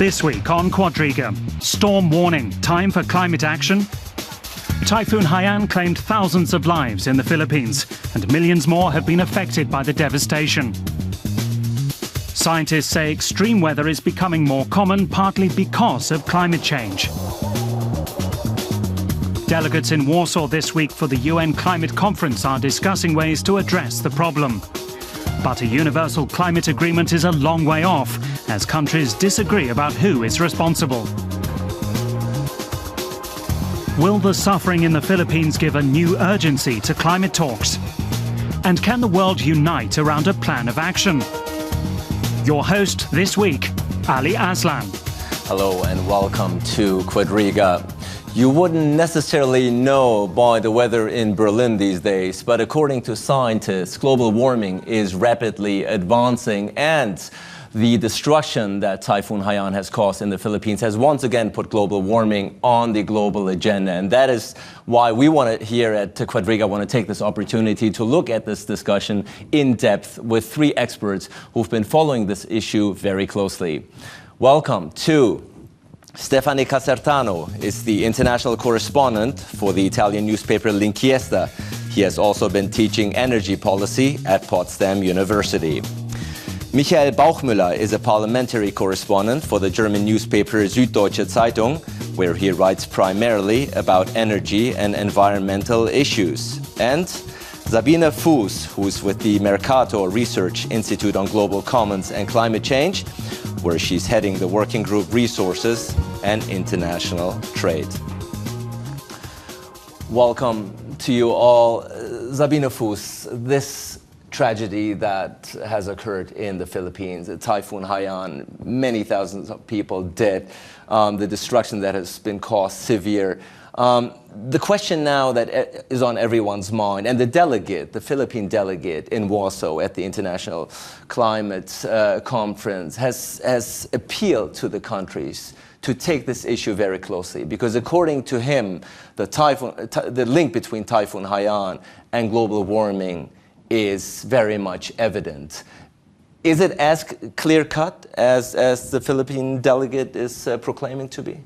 This week on Quadriga, storm warning, time for climate action? Typhoon Haiyan claimed thousands of lives in the Philippines, and millions more have been affected by the devastation. Scientists say extreme weather is becoming more common, partly because of climate change. Delegates in Warsaw this week for the UN climate conference are discussing ways to address the problem. But a universal climate agreement is a long way off, as countries disagree about who is responsible. Will the suffering in the Philippines give a new urgency to climate talks? And can the world unite around a plan of action? Your host this week, Ali Aslan. Hello and welcome to Quadriga. You wouldn't necessarily know by the weather in Berlin these days, but according to scientists, global warming is rapidly advancing, and the destruction that Typhoon Haiyan has caused in the Philippines has once again put global warming on the global agenda. And that is why we want to, here at Quadriga, want to take this opportunity to look at this discussion in depth with three experts who've been following this issue very closely. Welcome to Stefano Casertano is the international correspondent for the Italian newspaper Linkiesta. He has also been teaching energy policy at Potsdam University. Bauchmüller is a parliamentary correspondent for the German newspaper Süddeutsche Zeitung, where he writes primarily about energy and environmental issues. And Sabine Fuss, who's with the Mercator Research Institute on Global Commons and Climate Change, where she's heading the working group Resources and International Trade. Welcome to you all. Sabine Fuss, this tragedy that has occurred in the Philippines, Typhoon Haiyan, many thousands of people dead, the destruction that has been caused severe. The question now that is on everyone's mind, and the Philippine delegate in Warsaw at the International Climate Conference has appealed to the countries to take this issue very closely, because according to him, the link between Typhoon Haiyan and global warming is very much evident. Is it as clear-cut as the Philippine delegate is proclaiming to be?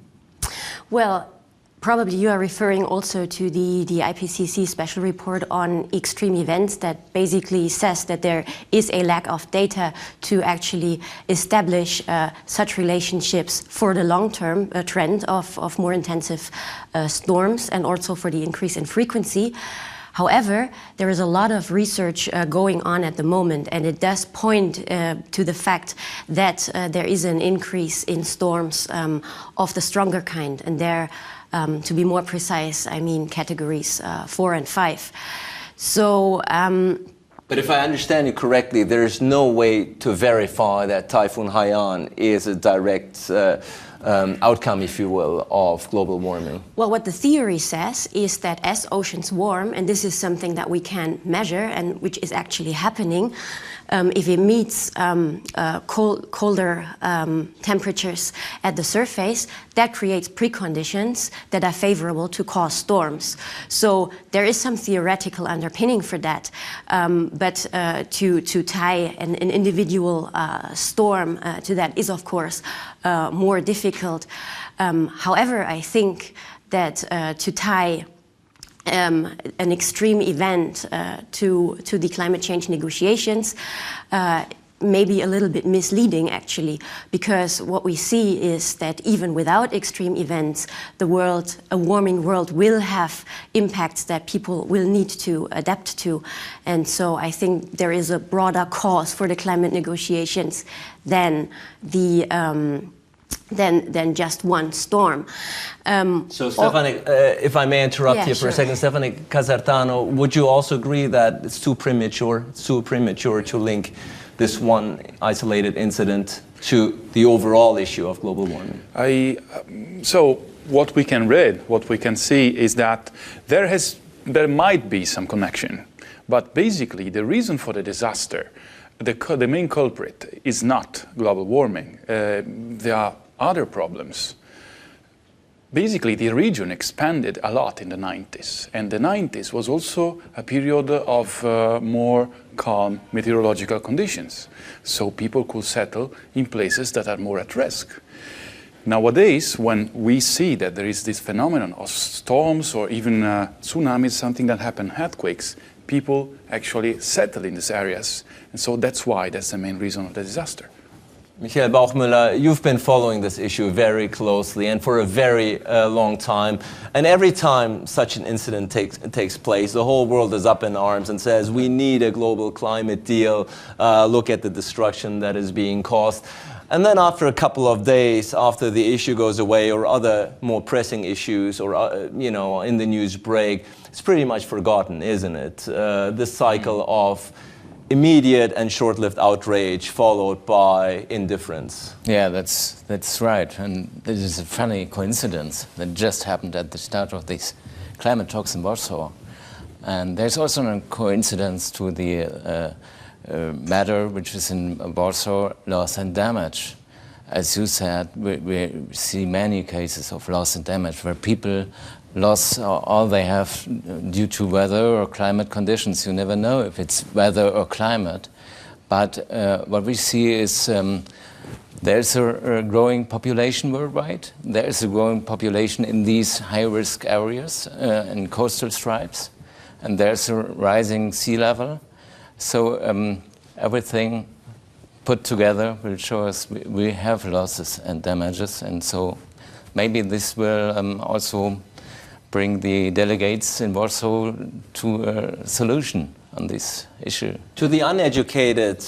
Well, probably you are referring also to the IPCC special report on extreme events that basically says that there is a lack of data to actually establish such relationships for the long-term trend of more intensive storms, and also for the increase in frequency. However, there is a lot of research going on at the moment, and it does point to the fact that there is an increase in storms of the stronger kind, and there, to be more precise, I mean categories 4 and 5. So, but if I understand you correctly, there is no way to verify that Typhoon Haiyan is a direct outcome, if you will, of global warming. Well, what the theory says is that as oceans warm, and this is something that we can measure and which is actually happening, if it meets colder temperatures at the surface, that creates preconditions that are favorable to cause storms. So there is some theoretical underpinning for that, but to tie an individual storm to that is, of course, more difficult. However, I think that to tie an extreme event to the climate change negotiations may be a little bit misleading, actually, because what we see is that even without extreme events, a warming world will have impacts that people will need to adapt to. And so I think there is a broader cause for the climate negotiations than than just one storm. So, Stefano, if I may interrupt you for a second, Stefano Casertano, would you also agree that it's too premature to link this one isolated incident to the overall issue of global warming? So what we can read, what we can see is that there might be some connection, but basically the reason for the disaster, the main culprit is not global warming. There are other problems. basically the region expanded a lot in the 90s. And the 90s was also a period of more calm meteorological conditions. So people could settle in places that are more at risk. Nowadays, when we see that there is this phenomenon of storms or even tsunamis, something that happen, earthquakes, people actually settle in these areas. And so that's the main reason of the disaster. Michael Bauchmüller, you've been following this issue very closely and for a very long time. And every time such an incident takes place, the whole world is up in arms and says, we need a global climate deal. Look at the destruction that is being caused. And then after a couple of days, after the issue goes away or other more pressing issues or, in the news break, it's pretty much forgotten, isn't it? This cycle of immediate and short-lived outrage followed by indifference. Yeah, that's right. And this is a funny coincidence that just happened at the start of these climate talks in Warsaw. And there's also a coincidence to the matter which is in Warsaw, loss and damage. As you said, we see many cases of loss and damage where people lost all they have due to weather or climate conditions. You never know if it's weather or climate. But what we see is there's a growing population worldwide. There's a growing population in these high-risk areas in coastal stripes. And there's a rising sea level. So everything put together will show us we have losses and damages. And so maybe this will also bring the delegates in Warsaw to a solution on this issue. To the uneducated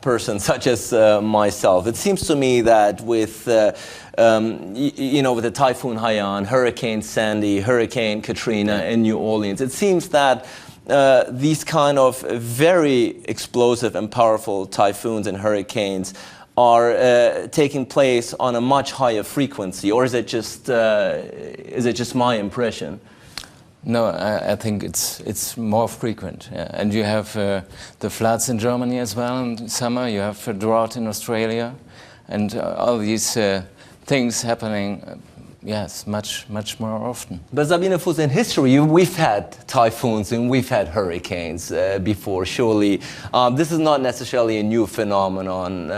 person such as myself, it seems to me that with with the typhoon Haiyan, Hurricane Sandy, Hurricane Katrina in New Orleans, it seems that these kind of very explosive and powerful typhoons and hurricanes are taking place on a much higher frequency, or is it just my impression? No, I think it's more frequent. Yeah. And you have the floods in Germany as well in summer. You have a drought in Australia, and all these things happening. Yes, much more often. But Sabine Fuss, in history, we've had typhoons and we've had hurricanes before, surely. This is not necessarily a new phenomenon,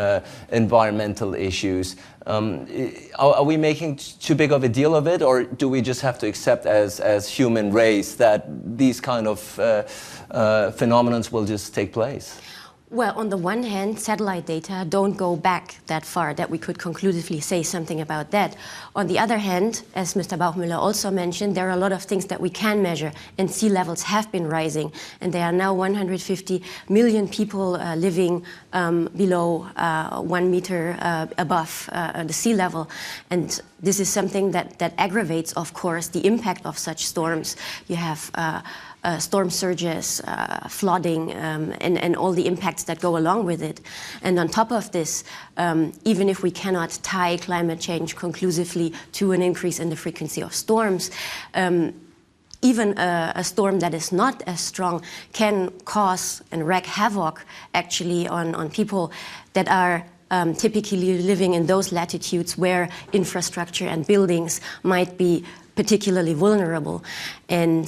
environmental issues. Are we making too big of a deal of it, or do we just have to accept as human race that these kind of phenomena will just take place? Well, on the one hand, satellite data don't go back that far that we could conclusively say something about that. On the other hand, as Mr. Bauchmüller also mentioned, there are a lot of things that we can measure, and sea levels have been rising. And there are now 150 million people living below 1 meter above the sea level. And this is something that aggravates, of course, the impact of such storms. You have storm surges, flooding, and all the impacts that go along with it. And on top of this, even if we cannot tie climate change conclusively to an increase in the frequency of storms, even a storm that is not as strong can cause and wreak havoc actually on people that are typically living in those latitudes where infrastructure and buildings might be particularly vulnerable. And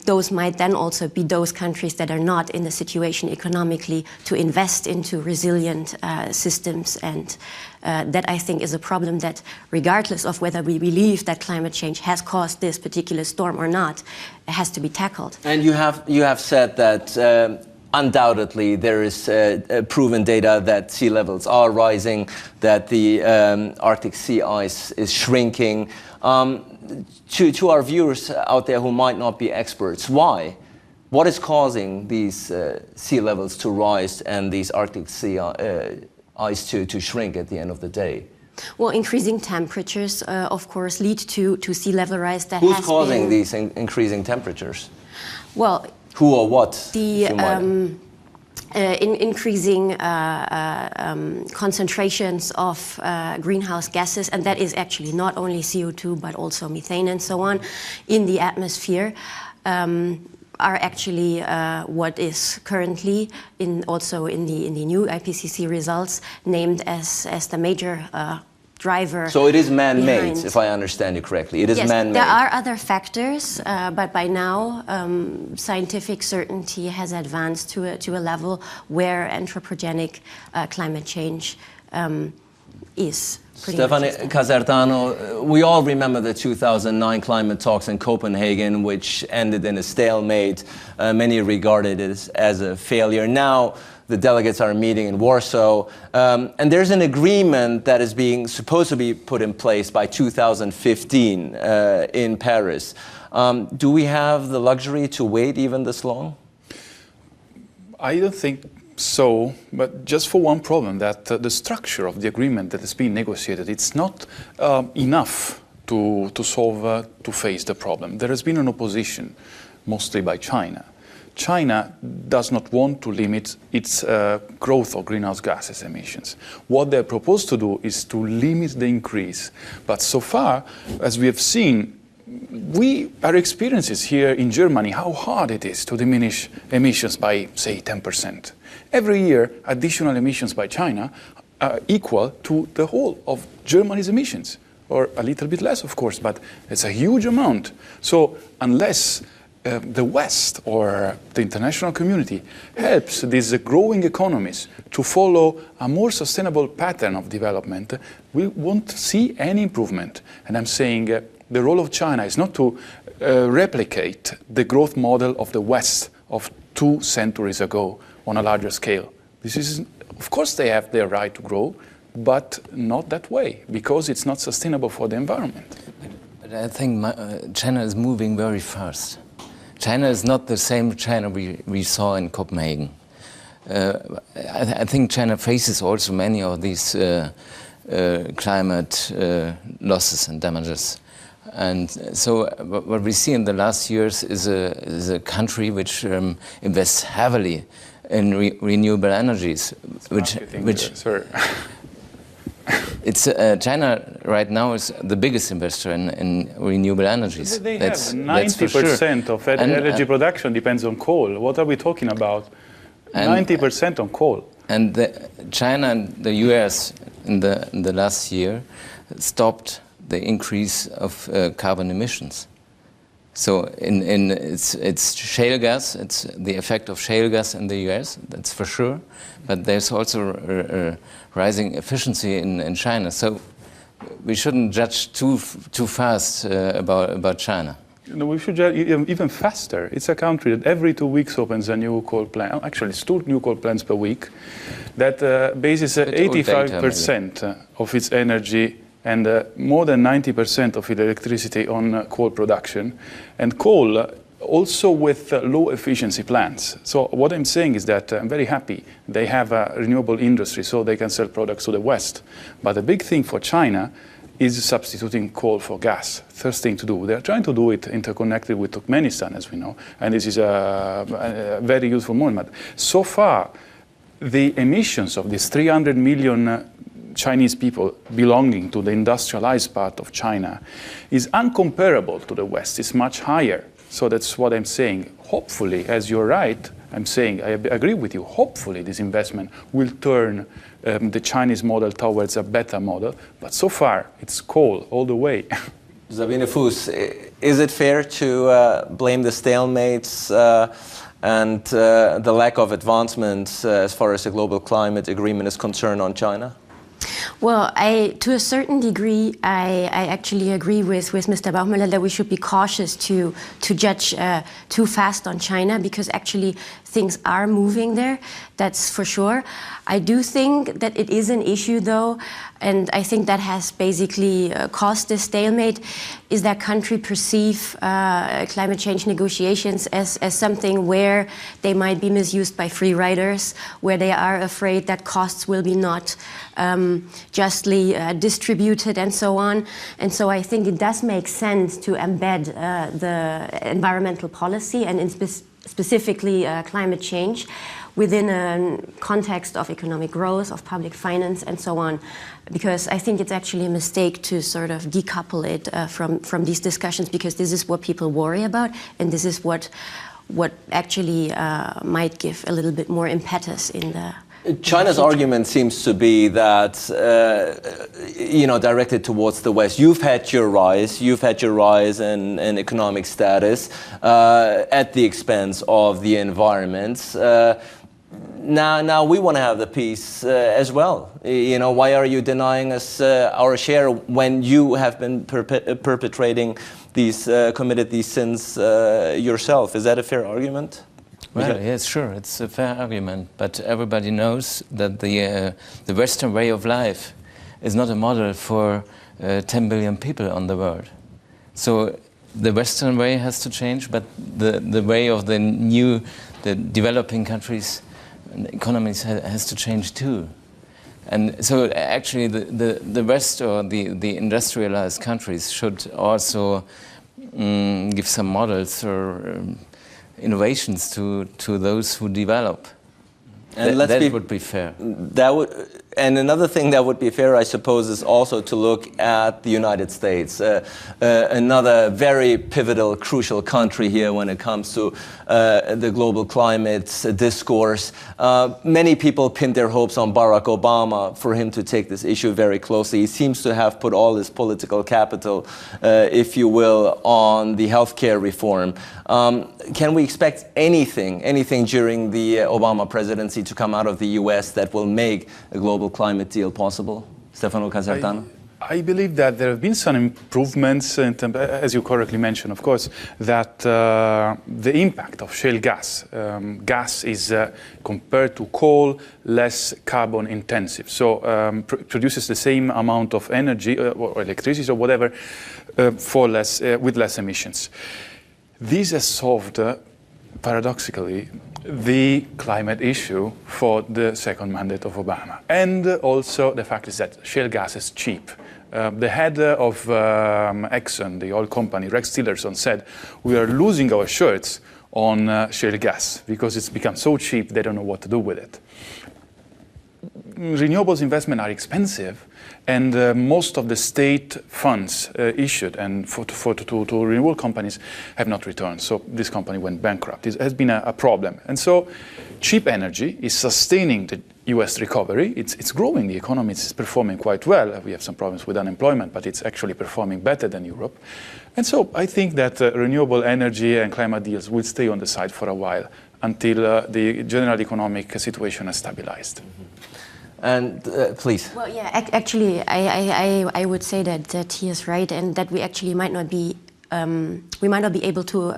those might then also be those countries that are not in the situation economically to invest into resilient systems. And that, I think, is a problem that, regardless of whether we believe that climate change has caused this particular storm or not, has to be tackled. And you have said that undoubtedly there is proven data that sea levels are rising, that the Arctic sea ice is shrinking. To our viewers out there who might not be experts, why? What is causing these sea levels to rise and these Arctic sea ice to shrink at the end of the day? Well, increasing temperatures, of course, lead to sea level rise. Who's causing these increasing temperatures? Well, who or what? Increasing concentrations of greenhouse gases, and that is actually not only CO2 but also methane and so on, in the atmosphere, are actually what is currently also in the new IPCC results named as the major driver. So it is man-made, behind. if I understand you correctly. It is yes, man-made. there are other factors, but by now scientific certainty has advanced to a level where anthropogenic climate change is. Stefano Casertano, we all remember the 2009 climate talks in Copenhagen, which ended in a stalemate. Many regarded it as a failure. Now, the delegates are meeting in Warsaw, and there's an agreement that is supposed to be put in place by 2015 in Paris. Do we have the luxury to wait even this long? I don't think so, but just for one problem, that the structure of the agreement that has been negotiated, it's not enough to face the problem. There has been an opposition, mostly by China. China does not want to limit its growth of greenhouse gases emissions. What they propose to do is to limit the increase. But so far, as we have seen, our experiences here in Germany, how hard it is to diminish emissions by, say, 10%. Every year, additional emissions by China are equal to the whole of Germany's emissions, or a little bit less, of course, but it's a huge amount. So unless the West or the international community helps these growing economies to follow a more sustainable pattern of development, we won't see any improvement. And I'm saying the role of China is not to replicate the growth model of the West of 2 centuries ago on a larger scale. This is, of course, they have their right to grow, but not that way, because it's not sustainable for the environment. But I think China is moving very fast. China is not the same China we saw in Copenhagen. I think China faces also many of these climate losses and damages. And so what we see in the last years is a country which invests heavily in renewable energies, it's China right now is the biggest investor in renewable energies. They have 90% of energy production depends on coal. What are we talking about? 90% on coal. And China and the US in the last year stopped the increase of carbon emissions. So it's shale gas, it's the effect of shale gas in the US, that's for sure, but there's also a rising efficiency in China. So we shouldn't judge too fast about China. No, we should judge even faster. It's a country that every 2 weeks opens a new coal plant. Actually, it's 2 new coal plants per week. That bases 85% of its energy and more than 90% of its electricity on coal production. And coal also with low efficiency plants. So what I'm saying is that I'm very happy they have a renewable industry so they can sell products to the West. But the big thing for China is substituting coal for gas. First thing to do. They're trying to do it interconnected with Turkmenistan, as we know, and this is a very useful moment. But so far, the emissions of these 300 million Chinese people belonging to the industrialized part of China is uncomparable to the West. It's much higher. So that's what I'm saying. Hopefully, as you're right, I'm saying, I agree with you, hopefully this investment will turn the Chinese model towards a better model. But so far, it's coal all the way. Sabine Fuss, is it fair to blame the stalemates and the lack of advancement as far as the global climate agreement is concerned on China? Well, to a certain degree, I actually agree with Mr. Bauchmüller that we should be cautious to judge too fast on China, because actually things are moving there, that's for sure. I do think that it is an issue, though, and I think that has basically caused this stalemate, is that country perceive climate change negotiations as something where they might be misused by free riders, where they are afraid that costs will be not justly distributed and so on. And so I think it does make sense to embed the environmental policy and specifically climate change within a context of economic growth, of public finance, and so on, because I think it's actually a mistake to sort of decouple it from these discussions, because this is what people worry about, and this is what actually might give a little bit more impetus in the China's argument seems to be that, directed towards the West. You've had your rise in economic status at the expense of the environment. Now we want to have the peace as well. Why are you denying us our share when you have been perpetrating committed these sins yourself? Is that a fair argument? Well, yes, sure, it's a fair argument, but everybody knows that the Western way of life is not a model for 10 billion people on the world. So the Western way has to change, but the way of the developing countries and economies has to change too. And so actually the West or the industrialized countries should also give some models or innovations to those who develop. And that would be fair. And another thing that would be fair, I suppose, is also to look at the United States, another very pivotal, crucial country here when it comes to the global climate discourse. Many people pinned their hopes on Barack Obama for him to take this issue very closely. He seems to have put all his political capital, if you will, on the healthcare reform. Can we expect anything during the Obama presidency to come out of the US that will make a global climate deal possible? Stefano Casertano? I believe that there have been some improvements, as you correctly mentioned, of course, that the impact of shale gas. Gas is, compared to coal, less carbon intensive. So produces the same amount of energy or electricity or whatever with less emissions. This has solved, paradoxically, the climate issue for the second mandate of Obama. And also the fact is that shale gas is cheap. The head of Exxon, the oil company, Rex Tillerson, said, "We are losing our shirts on shale gas because it's become so cheap they don't know what to do with it." Renewables investment are expensive, and most of the state funds issued and to renewable companies have not returned. So this company went bankrupt. It has been a problem. And so cheap energy is sustaining the US recovery. It's growing. The economy is performing quite well. We have some problems with unemployment, but it's actually performing better than Europe. And so I think that renewable energy and climate deals will stay on the side for a while until the general economic situation has stabilized. And please. Well, yeah, actually, I would say that he is right, and that we actually might not be able to,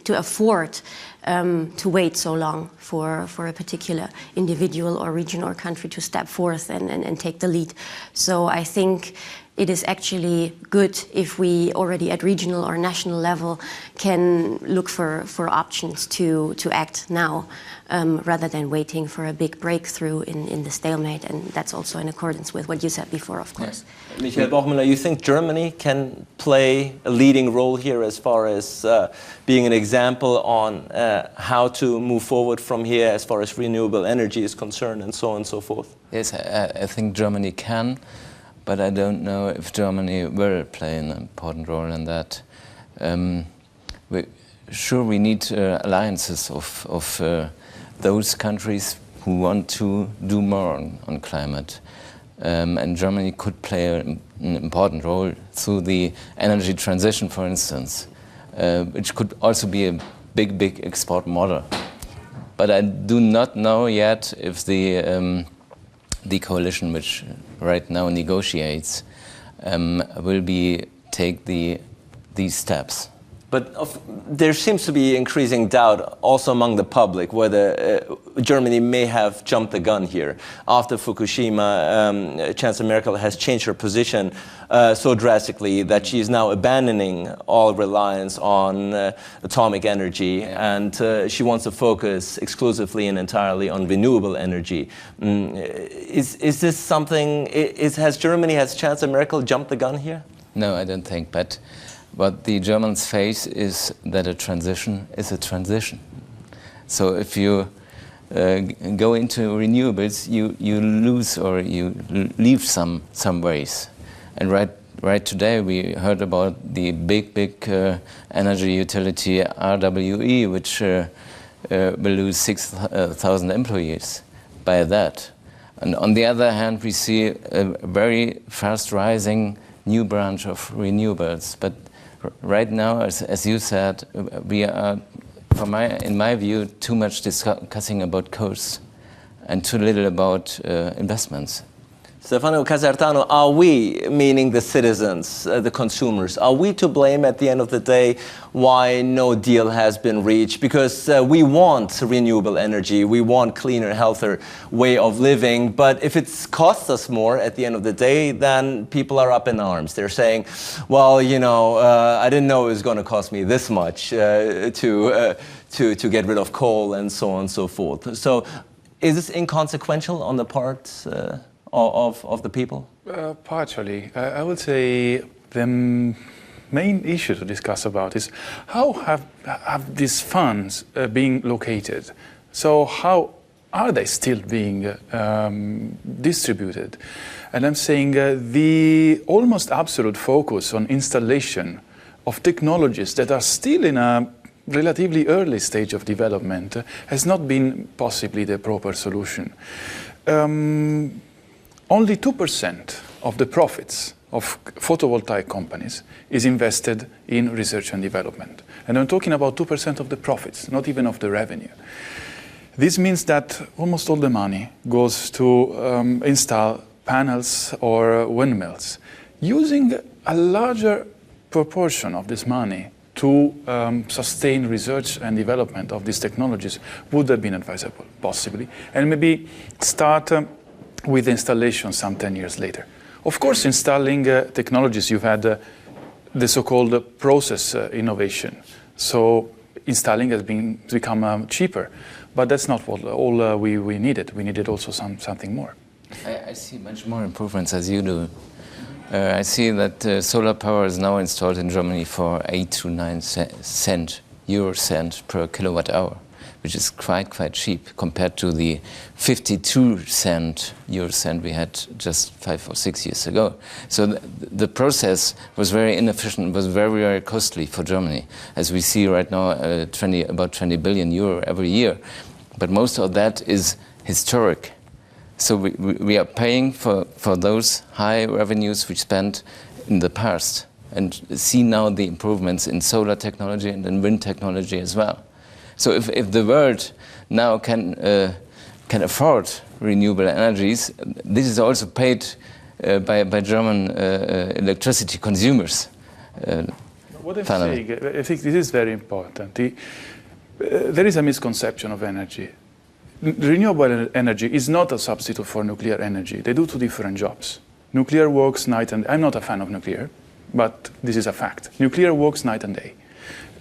to afford to wait so long for a particular individual or region or country to step forth and take the lead. So I think it is actually good if we already at regional or national level can look for options to act now, rather than waiting for a big breakthrough in the stalemate. And that's also in accordance with what you said before, of course. Yeah. Michael Bauchmüller, you think Germany can play a leading role here as far as being an example on how to move forward from here as far as renewable energy is concerned and so on and so forth? Yes, I think Germany can. But I don't know if Germany will play an important role in that. We need alliances of those countries who want to do more on climate. And Germany could play an important role through the energy transition, for instance, which could also be a big export model. But I do not know yet if the coalition which right now negotiates will take these steps. But there seems to be increasing doubt also among the public whether Germany may have jumped the gun here. After Fukushima, Chancellor Merkel has changed her position so drastically that she is now abandoning all reliance on atomic energy, and she wants to focus exclusively and entirely on renewable energy. Is this something, has Chancellor Merkel jumped the gun here? No, I don't think, but what the Germans face is that a transition is a transition. So if you go into renewables, you lose or you leave some ways. And right today we heard about the big energy utility RWE, which will lose 6,000 employees. by that. And on the other hand, we see a very fast rising new branch of renewables. But right now, as you said, we are, in my view, too much discussing about costs and too little about investments. Stefano Casertano, are we, meaning the citizens, the consumers, are we to blame at the end of the day why no deal has been reached? Because we want renewable energy, we want cleaner, healthier way of living, but if it costs us more at the end of the day, then people are up in arms. They're saying, well, you know, I didn't know it was going to cost me this much to get rid of coal and so on and so forth. So is this inconsequential on the part of the people? Partially. I would say the main issue to discuss about is how have these funds being located? So how are they still being distributed? And I'm saying the almost absolute focus on installation of technologies that are still in a relatively early stage of development has not been possibly the proper solution. Only 2% of the profits of photovoltaic companies is invested in research and development. And I'm talking about 2% of the profits, not even of the revenue. This means that almost all the money goes to install panels or windmills. Using a larger proportion of this money to sustain research and development of these technologies would have been advisable, possibly, and maybe start with installation some 10 years later. Of course, installing technologies, you've had the so-called process innovation. So installing has become cheaper, but that's not what all we needed. We needed also something more. I see much more improvements as you do. I see that solar power is now installed in Germany for 8 to 9 euro cent per kilowatt hour, which is quite cheap compared to the 52 euro cent we had just 5 or 6 years ago. So the process was very inefficient, was very costly for Germany. As we see right now, about 20 billion euro every year. But most of that is historic. So we are paying for those high revenues we spent in the past, and see now the improvements in solar technology and in wind technology as well. So if the world now can afford renewable energies, this is also paid by German electricity consumers. What I'm saying, I think this is very important. There is a misconception of energy. Renewable energy is not a substitute for nuclear energy. They do two different jobs. Nuclear works night and day. I'm not a fan of nuclear, but this is a fact. Nuclear works night and day.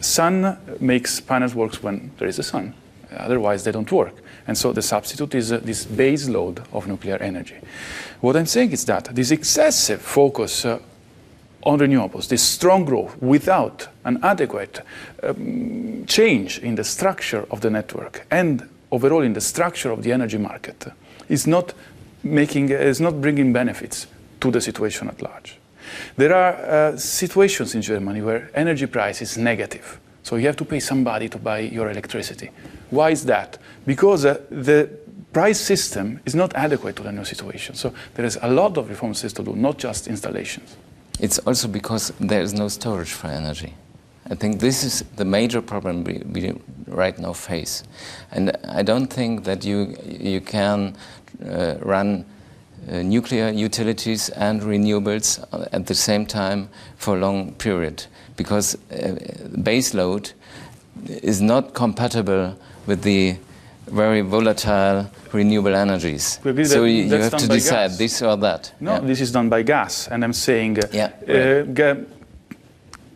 Sun makes panels work when there is a sun. Otherwise, they don't work. And so the substitute is this base load of nuclear energy. What I'm saying is that this excessive focus on renewables, this strong growth without an adequate change in the structure of the network and overall in the structure of the energy market is not bringing benefits to the situation at large. There are situations in Germany where energy price is negative. So you have to pay somebody to buy your electricity. Why is that? Because the price system is not adequate to the new situation. So there is a lot of reforms to do, not just installations. It's also because there is no storage for energy. I think this is the major problem we right now face. And I don't think that you can run nuclear utilities and renewables at the same time for a long period, because base load is not compatible with the very volatile renewable energies. So you have to decide this or that. No, this is done by gas. And I'm saying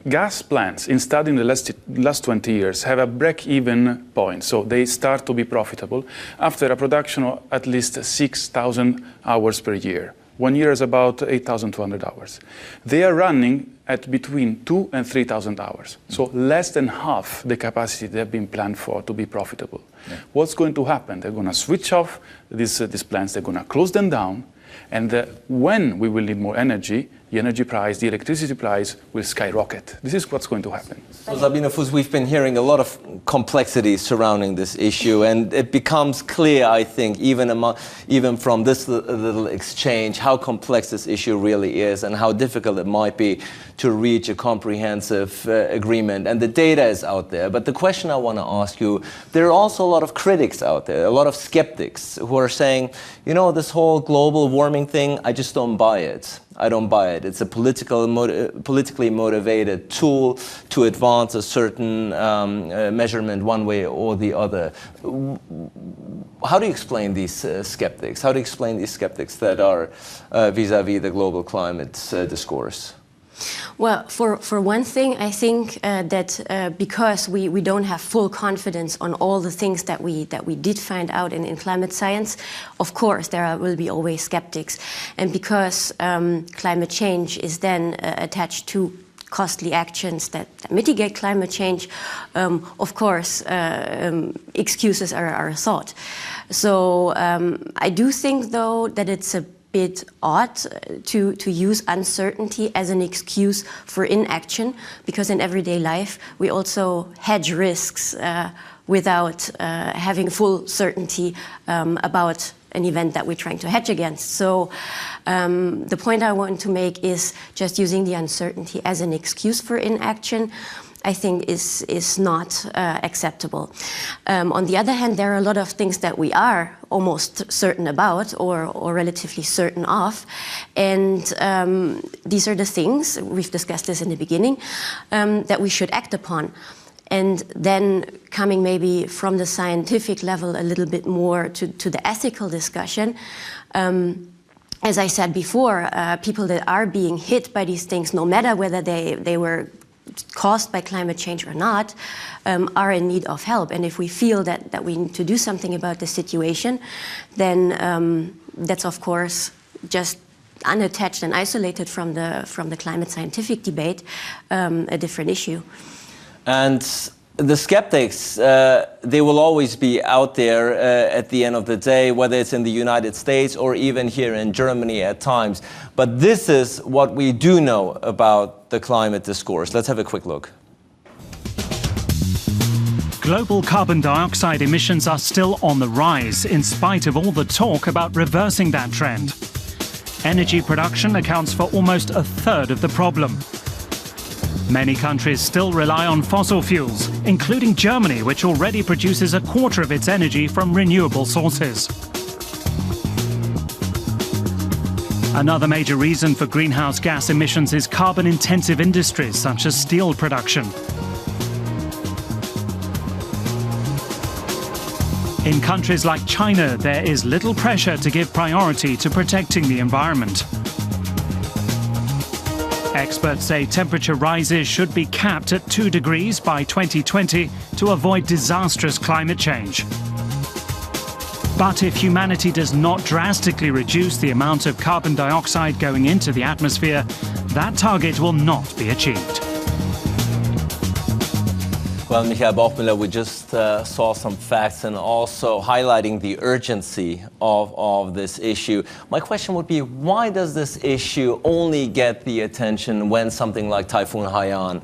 gas plants installed in the last 20 years have a break-even point. So they start to be profitable after a production of at least 6,000 hours per year. 1 year is about 8,200 hours. They are running at between 2,000 and 3,000 hours. So less than half the capacity they have been planned for to be profitable. Yeah. What's going to happen? They're going to switch off these plants. They're going to close them down. And when we will need more energy, the energy price, the electricity price will skyrocket. This is what's going to happen. So, Sabine Fuss, we've been hearing a lot of complexities surrounding this issue, and it becomes clear, I think, even from this little exchange, how complex this issue really is and how difficult it might be to reach a comprehensive agreement. And the data is out there. But the question I want to ask you, there are also a lot of critics out there, a lot of skeptics who are saying, you know, this whole global warming thing, I just don't buy it. I don't buy it. It's a politically motivated tool to advance a certain measurement one way or the other. How do you explain these skeptics? How do you explain these skeptics that are vis-à-vis the global climate discourse? Well, for one thing, I think that because we don't have full confidence on all the things that we did find out in climate science, of course there will be always skeptics. And because climate change is then attached to costly actions that mitigate climate change, of course excuses are sought. So I do think, though, that it's a bit odd to use uncertainty as an excuse for inaction, because in everyday life we also hedge risks without having full certainty about an event that we're trying to hedge against. So the point I want to make is just using the uncertainty as an excuse for inaction, I think is not acceptable. On the other hand, there are a lot of things that we are almost certain about or relatively certain of, and these are the things, we've discussed this in the beginning, that we should act upon. And then coming maybe from the scientific level a little bit more to the ethical discussion, as I said before, people that are being hit by these things, no matter whether they were caused by climate change or not, are in need of help. And if we feel that we need to do something about the situation, then that's of course just unattached and isolated from the climate scientific debate, a different issue. And the skeptics, they will always be out there at the end of the day, whether it's in the United States or even here in Germany at times. But this is what we do know about the climate discourse. Let's have a quick look. Global carbon dioxide emissions are still on the rise, in spite of all the talk about reversing that trend. Energy production accounts for almost a third of the problem. Many countries still rely on fossil fuels, including Germany, which already produces a quarter of its energy from renewable sources. Another major reason for greenhouse gas emissions is carbon-intensive industries such as steel production. In countries like China, there is little pressure to give priority to protecting the environment. Experts say temperature rises should be capped at 2 degrees by 2020 to avoid disastrous climate change. But if humanity does not drastically reduce the amount of carbon dioxide going into the atmosphere, that target will not be achieved. Well, Michael Bauchmüller, we just saw some facts and also highlighting the urgency of this issue. My question would be, why does this issue only get the attention when something like Typhoon Haiyan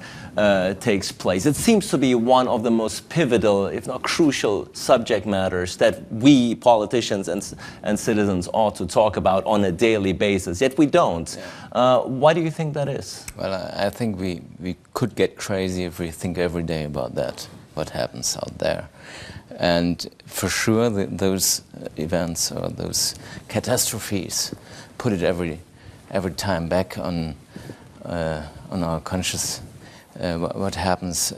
takes place? It seems to be one of the most pivotal, if not crucial, subject matters that we politicians and citizens ought to talk about on a daily basis, yet we don't. Yeah. Why do you think that is? Well, I think we could get crazy if we think every day about that, what happens out there. And for sure, those events or those catastrophes put it every time back on our conscious what happens.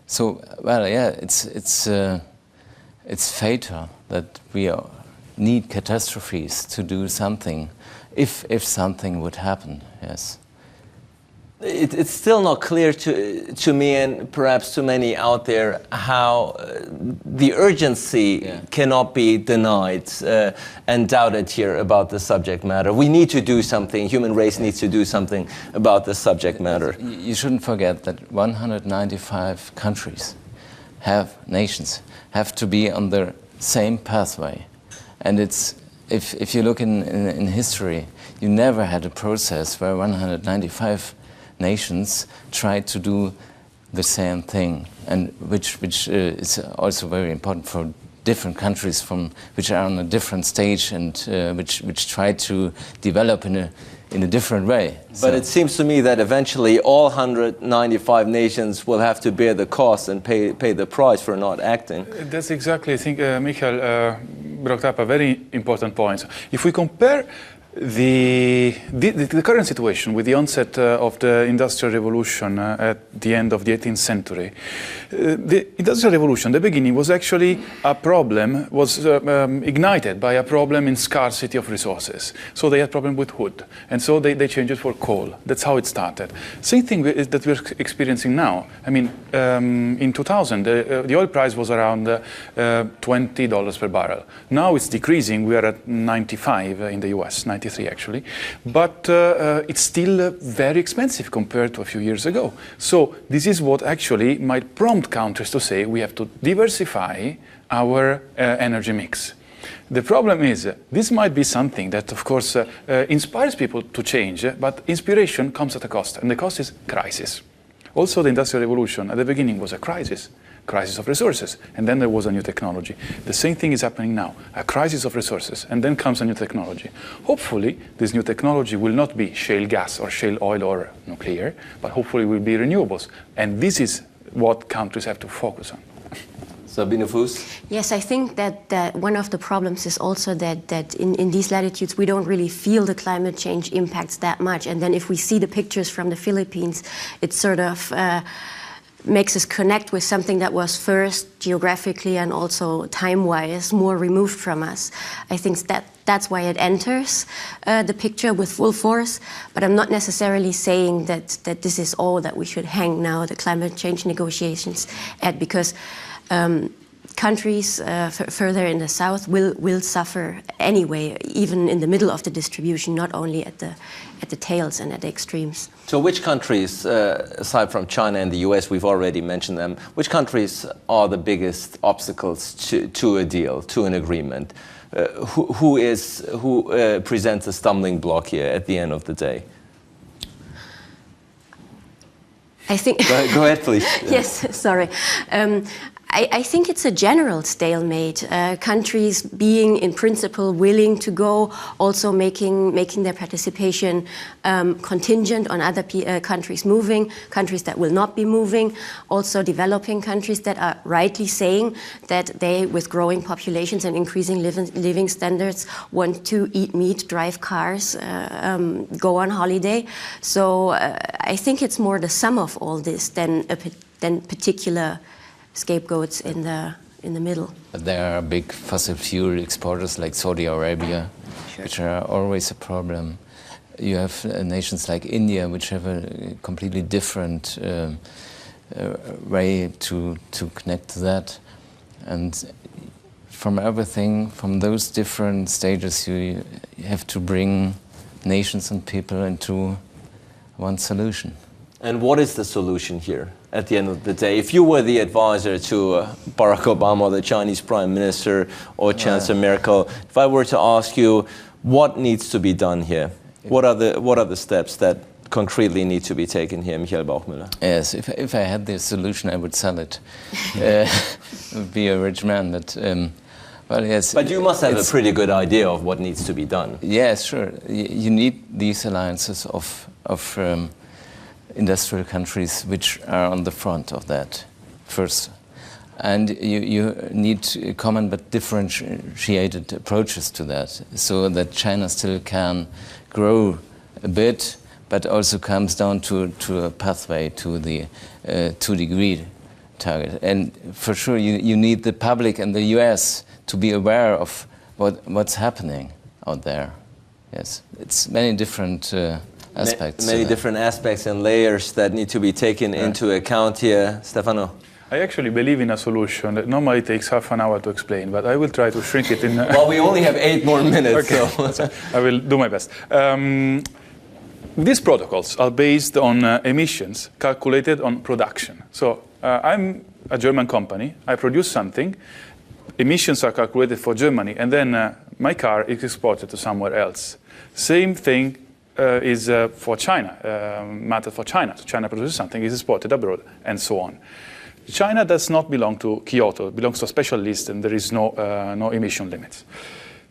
So, well, yeah, it's fatal that we need catastrophes to do something, if something would happen. Yes. It's still not clear to me and perhaps to many out there how the urgency cannot be denied and doubted here about the subject matter. We need to do something. Human race needs to do something about the subject matter. You shouldn't forget that 195 countries nations have to be on the same pathway, and it's if you look in history, you never had a process where 195 nations tried to do the same thing, and which is also very important for different countries which are on a different stage and which try to develop in a different way. But it seems to me that eventually all 195 nations will have to bear the cost and pay the price for not acting. That's exactly, I think Michael brought up a very important point. If we compare the current situation with the onset of the Industrial Revolution at the end of the 18th century, the Industrial Revolution, the beginning was actually a problem, was ignited by a problem in scarcity of resources. So they had a problem with wood, and so they changed it for coal. That's how it started. Same thing that we're experiencing now. I mean, in 2000, the oil price was around $20 per barrel. Now it's decreasing. We are at 95 in the US, 93 actually, but it's still very expensive compared to a few years ago. So this is what actually might prompt countries to say we have to diversify our energy mix. The problem is, this might be something that, of course, inspires people to change, but inspiration comes at a cost, and the cost is crisis. Also, the Industrial Revolution at the beginning was a crisis of resources, and then there was a new technology. The same thing is happening now, a crisis of resources, and then comes a new technology. Hopefully, this new technology will not be shale gas or shale oil or nuclear, but hopefully will be renewables, and this is what countries have to focus on. Sabine Fuss? Yes, I think that one of the problems is also that in these latitudes we don't really feel the climate change impacts that much, and then if we see the pictures from the Philippines, it sort of makes us connect with something that was first geographically and also time-wise more removed from us. I think that's why it enters the picture with full force, but I'm not necessarily saying that this is all that we should hang now the climate change negotiations at, because countries further in the south will suffer anyway, even in the middle of the distribution, not only at the tails and at the extremes. So which countries, aside from China and the US, we've already mentioned them, which countries are the biggest obstacles to a deal, to an agreement? Who presents a stumbling block here at the end of the day? I think. Go ahead, please. Yes, sorry. I think it's a general stalemate. Countries being, in principle, willing to go, also making their participation contingent on other countries moving, countries that will not be moving, also developing countries that are rightly saying that they, with growing populations and increasing living standards, want to eat meat, drive cars, go on holiday. So I think it's more the sum of all this than particular scapegoats in the middle. But there are big fossil fuel exporters like Saudi Arabia, sure, which are always a problem. You have nations like India, which have a completely different way to connect to that. And from everything, from those different stages, you have to bring nations and people into one solution. And what is the solution here at the end of the day? If you were the advisor to Barack Obama, the Chinese Prime Minister, or Chancellor Merkel, if I were to ask you what needs to be done here, what are the steps that concretely need to be taken here, Michael Bauchmüller? Yes, if I had the solution, I would sell it. Would be a rich man, but well, yes. But you must have a pretty good idea of what needs to be done. Yes, sure. You need these alliances of industrial countries which are on the front of that first. And you need common but differentiated approaches to that, so that China still can grow a bit, but also comes down to a pathway to the 2-degree target. And for sure you need the public and the US to be aware of what's happening out there. Yes, it's many different aspects. Many different aspects and layers that need to be taken into account here. Stefano? I actually believe in a solution that normally takes half an hour to explain, but I will try to shrink it in... Well, we only have 8 more minutes, okay. So I will do my best. These protocols are based on emissions calculated on production. So I'm a German company. I produce something. emissions are calculated for Germany, and then my car is exported to somewhere else. Same thing is for China, matter for China. So China produces something, is exported abroad, and so on. China does not belong to Kyoto, it belongs to a special list, and there is no emission limits.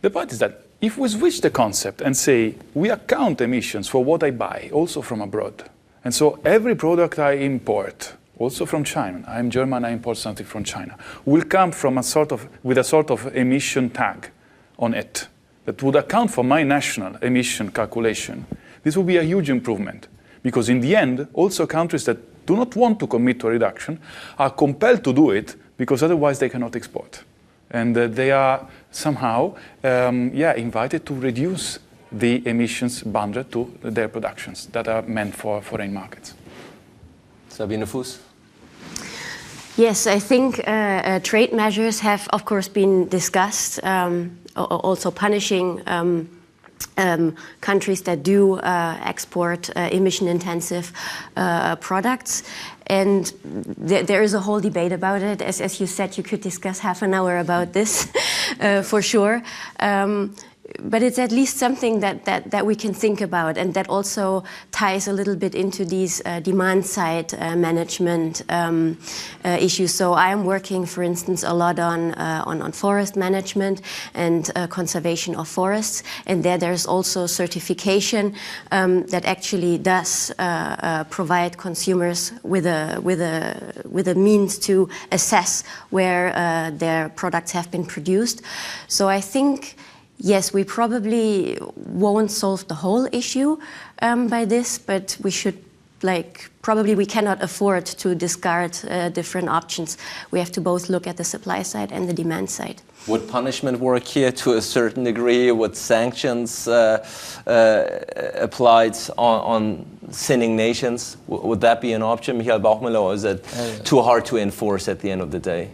The point is that if we switch the concept and say, we account emissions for what I buy, also from abroad, and so every product I import, also from China, I'm German, I import something from China, will come from with a sort of emission tag on it that would account for my national emission calculation. This will be a huge improvement, because in the end, also countries that do not want to commit to a reduction are compelled to do it, because otherwise they cannot export. And they are somehow invited to reduce the emissions bounded to their productions that are meant for foreign markets. Sabine Fuss? Yes, I think trade measures have, of course, been discussed, also punishing countries that do export emission-intensive products. And there is a whole debate about it. As you said, you could discuss half an hour about this, for sure. But it's at least something that we can think about, and that also ties a little bit into these demand-side management issues. So I am working, for instance, a lot on forest management and conservation of forests, and there's also certification that actually does provide consumers with a means to assess where their products have been produced. So I think, yes, we probably won't solve the whole issue by this, but we should, probably we cannot afford to discard different options. We have to both look at the supply side and the demand side. Would punishment work here to a certain degree? Would sanctions applied on sinning nations? Would that be an option, Michael Bauchmüller, or is it too hard to enforce at the end of the day?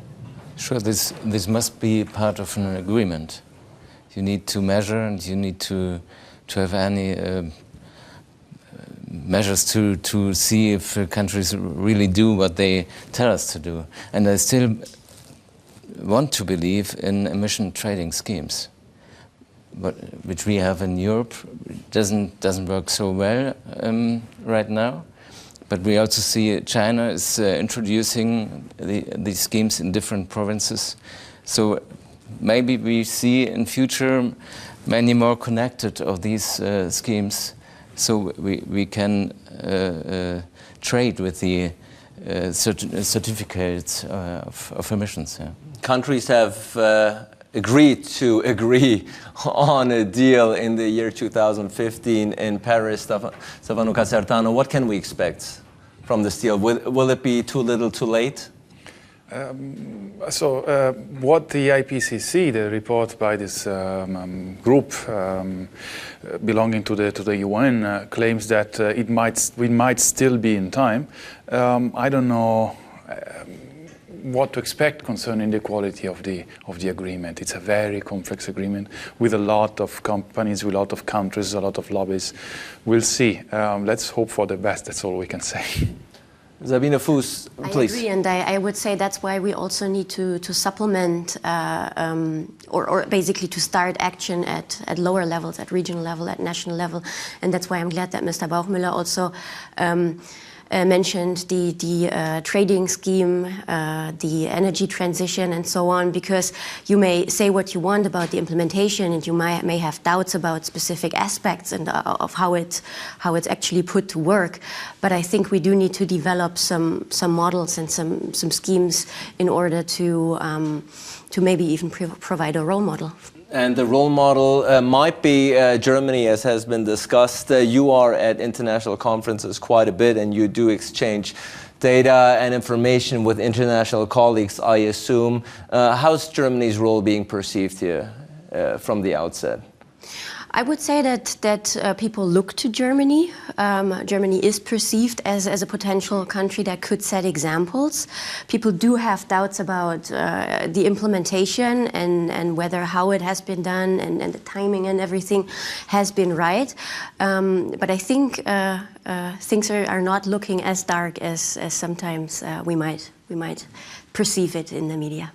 Sure, this must be part of an agreement. You need to measure, and you need to have any measures to see if countries really do what they tell us to do. And I still want to believe in emission trading schemes, which we have in Europe. It doesn't work so well right now. But we also see China is introducing these schemes in different provinces. So maybe we see in future many more connected of these schemes, so we can trade with the certificates of emissions. Yeah. Countries have agreed to agree on a deal in the year 2015 in Paris. Stefano Casertano, what can we expect from this deal? Will it be too little, too late? What the IPCC, the report by this group belonging to the UN, claims that we might still be in time. I don't know what to expect concerning the quality of the agreement. It's a very complex agreement with a lot of companies, with a lot of countries, a lot of lobbies. We'll see. Let's hope for the best. That's all we can say. Sabine Fuss, please. I agree, and I would say that's why we also need to supplement or basically to start action at lower levels, at regional level, at national level, and that's why I'm glad that Mr. Bauchmüller also mentioned the trading scheme, the energy transition, and so on, because you may say what you want about the implementation, and you may have doubts about specific aspects and of how it's actually put to work. But I think we do need to develop some models and some schemes in order to maybe even provide a role model. And the role model might be Germany, as has been discussed. You are at international conferences quite a bit, and you do exchange data and information with international colleagues, I assume. How's Germany's role being perceived here from the outset? I would say that people look to Germany. Germany is perceived as a potential country that could set examples. People do have doubts about the implementation and whether how it has been done and the timing and everything has been right. But I think things are not looking as dark as sometimes we might perceive it in the media.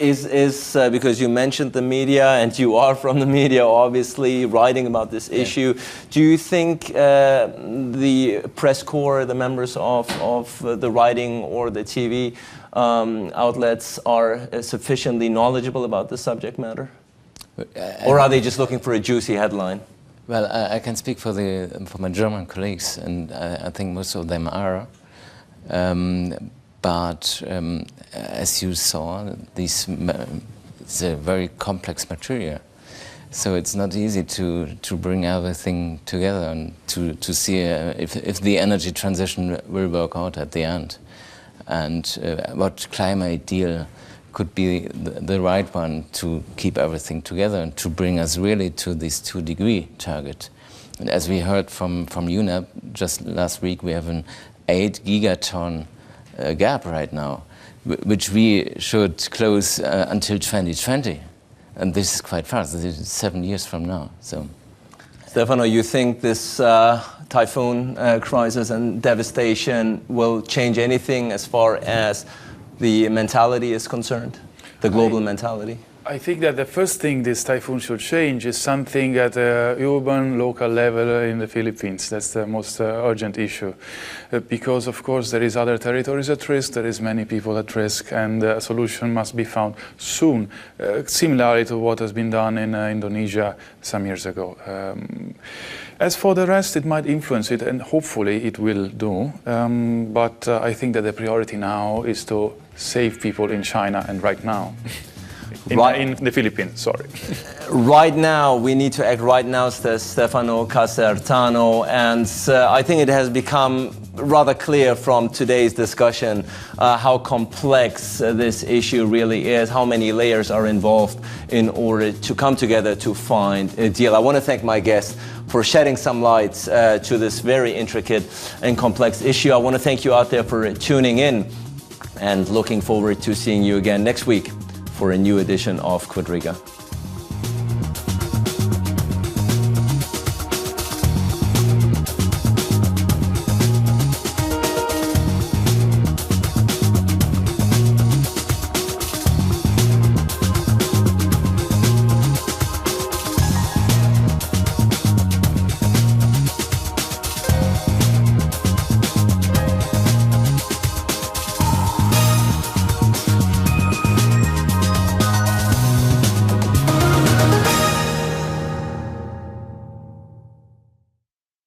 because you mentioned the media and you are from the media, obviously, writing about this issue. Do you think the press corps, the members of the writing or the TV outlets are sufficiently knowledgeable about the subject matter? Or are they just looking for a juicy headline? Well, I can speak for my German colleagues, and I think most of them are. But as you saw, it's a very complex material. So it's not easy to bring everything together and to see if the energy transition will work out at the end. And what climate deal could be the right one to keep everything together and to bring us really to this 2-degree target. And as we heard from UNEP just last week, we have an 8 gigaton gap right now, which we should close until 2020. And this is quite fast. This is 7 years from now. So, Stefano, you think this typhoon crisis and devastation will change anything as far as the mentality is concerned, the global mentality? I think that the first thing this typhoon should change is something at a urban, local level in the Philippines. That's the most urgent issue. Because, of course, there is other territories at risk, there is many people at risk, and a solution must be found soon, similarly to what has been done in Indonesia some years ago. As for the rest, it might influence it, and hopefully it will do. But I think that the priority now is to save people in China and right now. In the Philippines, sorry. Right now, we need to act right now, says Stefano Casertano, and I think it has become rather clear from today's discussion how complex this issue really is, how many layers are involved in order to come together to find a deal. I want to thank my guests for shedding some light to this very intricate and complex issue. I want to thank you out there for tuning in and looking forward to seeing you again next week for a new edition of Quadriga.